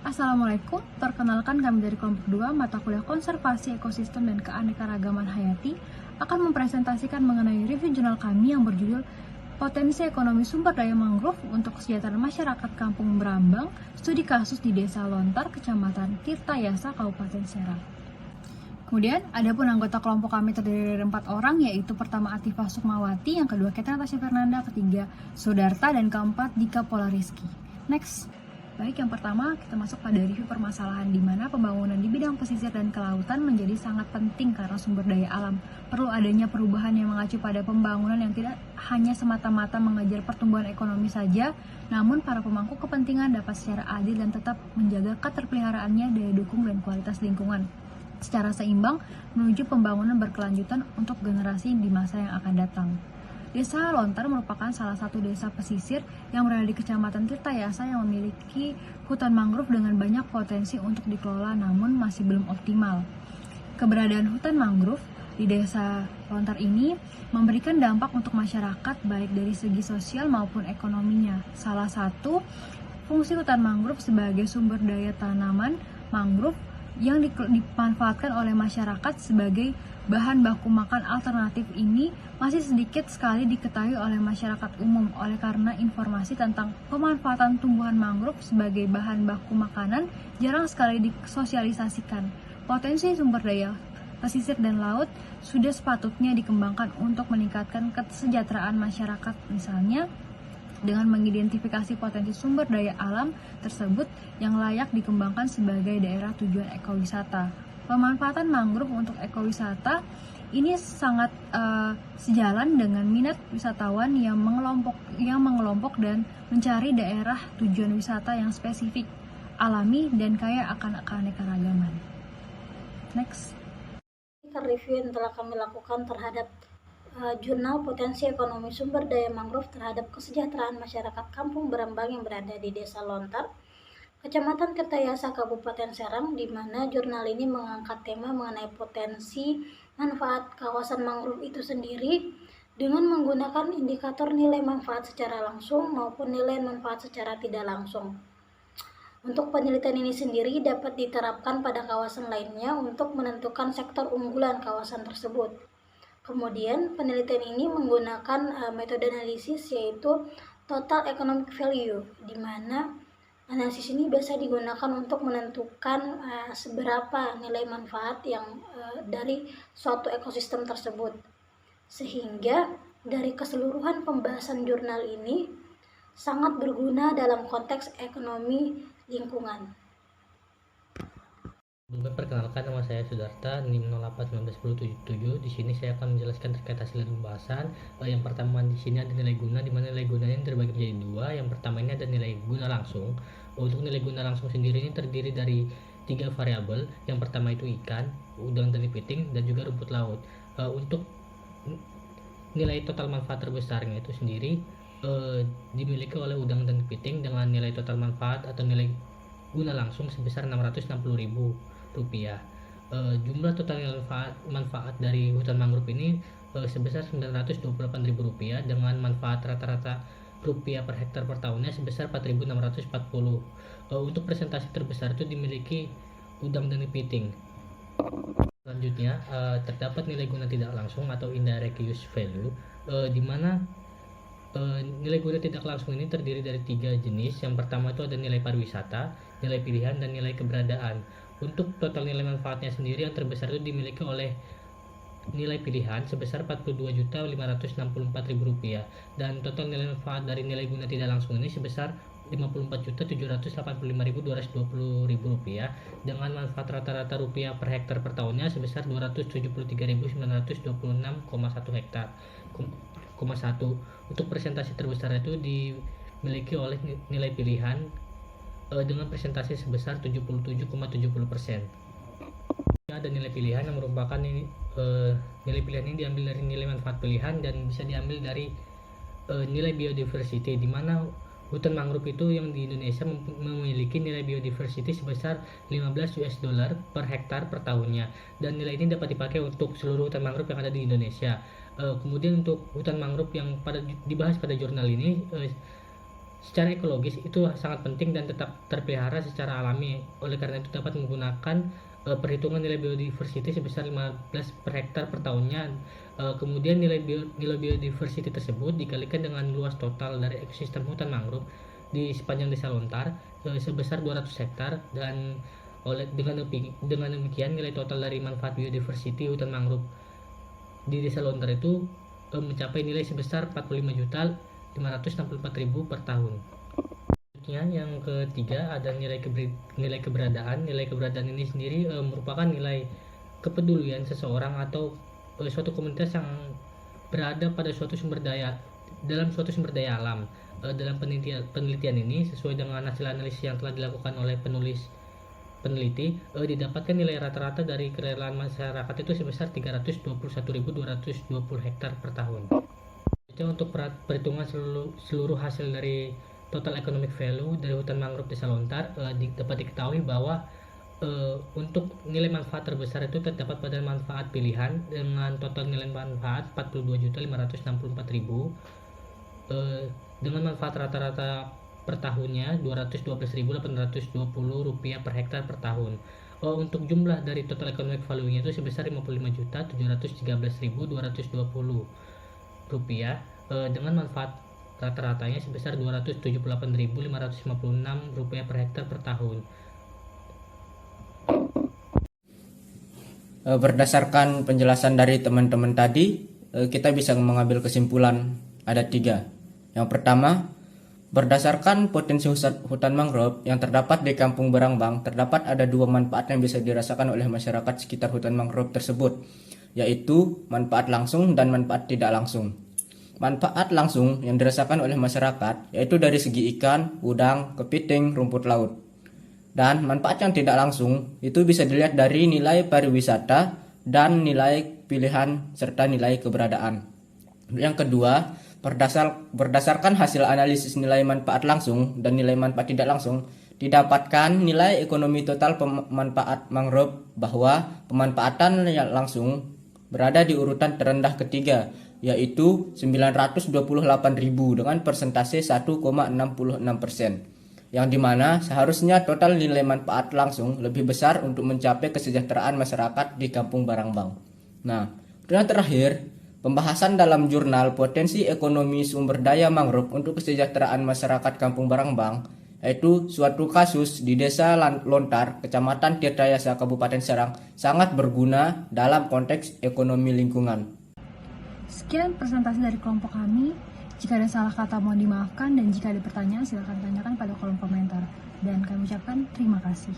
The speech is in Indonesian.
Assalamualaikum, perkenalkan kami dari kelompok 2 mata kuliah Konservasi Ekosistem dan Keanekaragaman Hayati akan mempresentasikan mengenai review jurnal kami yang berjudul Potensi Ekonomi Sumber Daya Mangrove untuk Kesejahteraan Masyarakat Kampung Brambang, Studi Kasus di Desa Lontar, Kecamatan Tirtayasa, Kabupaten Serang. Kemudian, ada pun anggota kelompok kami terdiri dari 4 orang, yaitu pertama Atifah Sukmawati, yang kedua Ketra Tasya Fernanda, ketiga Sodarta, dan keempat Dika Polariski. Next. Baik, yang pertama kita masuk pada review permasalahan di mana pembangunan di bidang pesisir dan kelautan menjadi sangat penting karena sumber daya alam. Perlu adanya perubahan yang mengacu pada pembangunan yang tidak hanya semata-mata mengejar pertumbuhan ekonomi saja, namun para pemangku kepentingan dapat secara adil dan tetap menjaga keterpeliharaannya, daya dukung, dan kualitas lingkungan secara seimbang menuju pembangunan berkelanjutan untuk generasi di masa yang akan datang. Desa Lontar merupakan salah satu desa pesisir yang berada di Kecamatan Tirtayasa yang memiliki hutan mangrove dengan banyak potensi untuk dikelola namun masih belum optimal. Keberadaan hutan mangrove di desa Lontar ini memberikan dampak untuk masyarakat baik dari segi sosial maupun ekonominya. Salah satu fungsi hutan mangrove sebagai sumber daya tanaman mangrove yang dimanfaatkan oleh masyarakat sebagai bahan baku makan alternatif ini masih sedikit sekali diketahui oleh masyarakat umum. Oleh karena informasi tentang pemanfaatan tumbuhan mangrove sebagai bahan baku makanan jarang sekali disosialisasikan. Potensi sumber daya pesisir dan laut sudah sepatutnya dikembangkan untuk meningkatkan kesejahteraan masyarakat, misalnya dengan mengidentifikasi potensi sumber daya alam tersebut yang layak dikembangkan sebagai daerah tujuan ekowisata. Pemanfaatan mangrove untuk ekowisata ini sangat sejalan dengan minat wisatawan yang mengelompok dan mencari daerah tujuan wisata yang spesifik, alami, dan kaya akan keanekaragaman. Next. Review yang telah kami lakukan terhadap jurnal Potensi Ekonomi Sumber Daya Mangrove terhadap Kesejahteraan Masyarakat Kampung Brambang yang berada di Desa Lontar, Kecamatan Tirtayasa, Kabupaten Serang, di mana jurnal ini mengangkat tema mengenai potensi manfaat kawasan mangrove itu sendiri dengan menggunakan indikator nilai manfaat secara langsung maupun nilai manfaat secara tidak langsung. Untuk penelitian ini sendiri dapat diterapkan pada kawasan lainnya untuk menentukan sektor unggulan kawasan tersebut. Kemudian penelitian ini menggunakan metode analisis yaitu Total Economic Value, di mana analisis ini biasa digunakan untuk menentukan seberapa nilai manfaat yang dari suatu ekosistem tersebut. Sehingga dari keseluruhan pembahasan jurnal ini sangat berguna dalam konteks ekonomi lingkungan. Perkenalkan, nama saya Sodarta, NIM 08191077. Di sini saya akan menjelaskan terkait hasil pembahasan. Yang pertama di sini ada nilai guna, di mana nilai gunanya terbagi menjadi dua. Yang pertama ini ada nilai guna langsung. Untuk nilai guna langsung sendiri ini terdiri dari 3 variabel. Yang pertama itu ikan, udang dan piting, dan juga rumput laut. Untuk nilai total manfaat terbesarnya itu sendiri dimiliki oleh udang dan piting dengan nilai total manfaat atau nilai guna langsung sebesar Rp680.000. Jumlah total manfaat dari hutan mangrove ini sebesar Rp928.000 dengan manfaat rata-rata rupiah per hektar per tahunnya sebesar 4.640. Untuk presentasi terbesar itu dimiliki udang dan kepiting. Selanjutnya terdapat nilai guna tidak langsung atau indirect use value, di mana nilai guna tidak langsung ini terdiri dari 3 jenis. Yang pertama itu ada nilai pariwisata, nilai pilihan, dan nilai keberadaan. Untuk total nilai manfaatnya sendiri yang terbesar itu dimiliki oleh nilai pilihan sebesar Rp42.564.000, dan total nilai manfaat dari nilai guna tidak langsung ini sebesar Rp54.785.220 dengan manfaat rata-rata rupiah per hektar per tahunnya sebesar 273.926,1 hektar. Untuk presentasi terbesar itu dimiliki oleh nilai pilihan dengan presentasi sebesar 77,70%. Ada nilai pilihan yang merupakan nilai pilihan ini diambil dari nilai manfaat pilihan dan bisa diambil dari nilai biodiversity, di mana hutan mangrove itu yang di Indonesia memiliki nilai biodiversity sebesar $15 per hektar per tahunnya, dan nilai ini dapat dipakai untuk seluruh hutan mangrove yang ada di Indonesia. Kemudian untuk hutan mangrove yang dibahas pada jurnal ini secara ekologis itu sangat penting dan tetap terpelihara secara alami. Oleh karena itu dapat menggunakan perhitungan nilai biodiversity sebesar 15 per hektar per tahunnya. Kemudian nilai biodiversity tersebut dikalikan dengan luas total dari ekosistem hutan mangrove di sepanjang Desa Lontar sebesar 200 hektar, dan dengan demikian nilai total dari manfaat biodiversity hutan mangrove di Desa Lontar itu mencapai nilai sebesar 45.564.000 per tahun. Selanjutnya yang ketiga ada nilai keberadaan. Nilai keberadaan ini sendiri merupakan nilai kepedulian seseorang atau suatu komunitas yang berada pada suatu sumber daya alam. Dalam penelitian ini, sesuai dengan hasil analisis yang telah dilakukan oleh peneliti, didapatkan nilai rata-rata dari kerelaan masyarakat itu sebesar 321.220 hektar per tahun. Untuk perhitungan seluruh hasil dari total economic value dari hutan mangrove Desa Lontar, dapat diketahui bahwa untuk nilai manfaat terbesar itu terdapat pada manfaat pilihan dengan total nilai manfaat 42.564.000, dengan manfaat rata-rata per tahunnya Rp212.820 per hektar per tahun. Untuk jumlah dari total economic value-nya itu sebesar Rp55.713.220, dengan manfaat rata-ratanya sebesar Rp278.556 per hektar per tahun. Berdasarkan penjelasan dari teman-teman tadi, kita bisa mengambil kesimpulan ada 3. Yang pertama, berdasarkan potensi hutan mangrove yang terdapat di Kampung Barangbang, terdapat ada 2 manfaat yang bisa dirasakan oleh masyarakat sekitar hutan mangrove tersebut, yaitu manfaat langsung dan manfaat tidak langsung. Manfaat langsung yang dirasakan oleh masyarakat yaitu dari segi ikan, udang, kepiting, rumput laut. Dan manfaat yang tidak langsung itu bisa dilihat dari nilai pariwisata dan nilai pilihan serta nilai keberadaan. Yang kedua, berdasarkan hasil analisis nilai manfaat langsung dan nilai manfaat tidak langsung, didapatkan nilai ekonomi total pemanfaat mangrove bahwa pemanfaatan langsung berada di urutan terendah ketiga, yaitu 928.000 dengan persentase 1,66%. Yang dimana seharusnya total nilai manfaat langsung lebih besar untuk mencapai kesejahteraan masyarakat di Kampung Barangbang. Nah, dan terakhir, pembahasan dalam jurnal Potensi Ekonomi Sumber Daya Mangrove untuk Kesejahteraan Masyarakat Kampung Barangbang, yaitu suatu kasus di Desa Lontar, Kecamatan Tirtayasa, Kabupaten Serang, sangat berguna dalam konteks ekonomi lingkungan. Sekian presentasi dari kelompok kami. Jika ada salah kata mohon dimaafkan, dan jika ada pertanyaan silakan tanyakan pada kolom komentar. Dan kami ucapkan terima kasih.